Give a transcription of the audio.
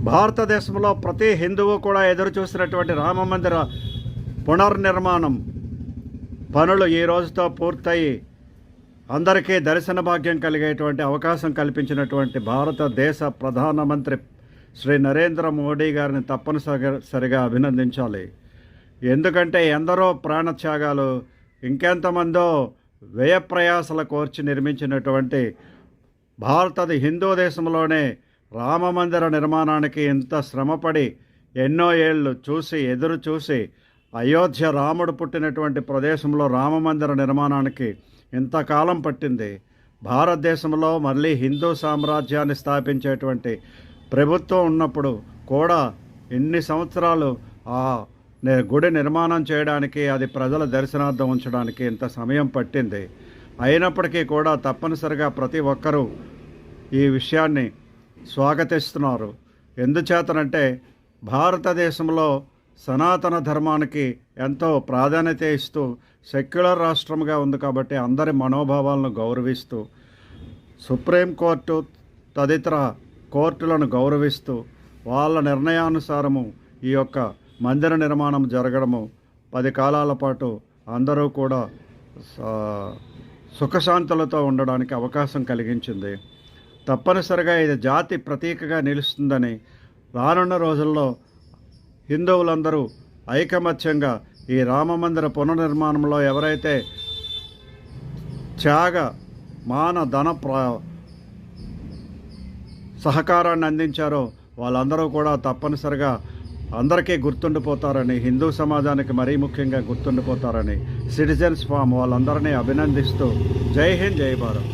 భారతదేశంలో ప్రతి హిందువు కూడా ఎదురు చూసినటువంటి రామమందిర పునర్నిర్మాణం పనులు ఈ రోజుతో పూర్తయి అందరికీ దర్శన భాగ్యం కలిగేటువంటి అవకాశం కల్పించినటువంటి భారతదేశ ప్రధానమంత్రి శ్రీ నరేంద్ర మోడీ గారిని తప్పనిసరిగా అభినందించాలి. ఎందుకంటే ఎందరో ప్రాణత్యాగాలు, ఇంకెంతమందో వ్యయ ప్రయాసల కోర్చి నిర్మించినటువంటి హిందూ దేశంలోనే రామమందిర నిర్మాణానికి ఇంత శ్రమపడి ఎన్నో ఏళ్ళు ఎదురు చూసి అయోధ్య రాముడు పుట్టినటువంటి ప్రదేశంలో రామమందిర నిర్మాణానికి ఇంతకాలం పట్టింది. భారతదేశంలో మళ్ళీ హిందూ సామ్రాజ్యాన్ని స్థాపించేటువంటి ప్రభుత్వం ఉన్నప్పుడు కూడా ఇన్ని సంవత్సరాలు ఆ గుడి నిర్మాణం చేయడానికి, అది ప్రజల దర్శనార్థం ఉంచడానికి ఇంత సమయం పట్టింది. అయినప్పటికీ కూడా తప్పనిసరిగా ప్రతి ఒక్కరూ ఈ విషయాన్ని స్వాగతిస్తున్నారు. ఎందుచేతనంటే భారతదేశంలో సనాతన ధర్మానికి ఎంతో ప్రాధాన్యత ఇస్తూ సెక్యులర్ రాష్ట్రంగా ఉంది కాబట్టి అందరి మనోభావాలను గౌరవిస్తూ, సుప్రీంకోర్టు తదితర కోర్టులను గౌరవిస్తూ వాళ్ళ నిర్ణయానుసారము ఈ యొక్క మందిర నిర్మాణం జరగడము 10 కాలాల పాటు అందరూ కూడా సుఖశాంతులతో ఉండడానికి అవకాశం కలిగించింది. తప్పనిసరిగా ఇది జాతి ప్రతీకగా నిలుస్తుందని రానున్న రోజుల్లో హిందువులందరూ ఐకమత్యంగా ఈ రామమందిర పునర్నిర్మాణంలో ఎవరైతే త్యాగ మాన ధన సహకారాన్ని అందించారో వాళ్ళందరూ కూడా తప్పనిసరిగా అందరికీ గుర్తుండిపోతారని, హిందూ సమాజానికి మరీ ముఖ్యంగా గుర్తుండిపోతారని సిటిజన్స్ ఫామ్ వాళ్ళందరినీ అభినందిస్తూ జై హింద్, జై భారత్.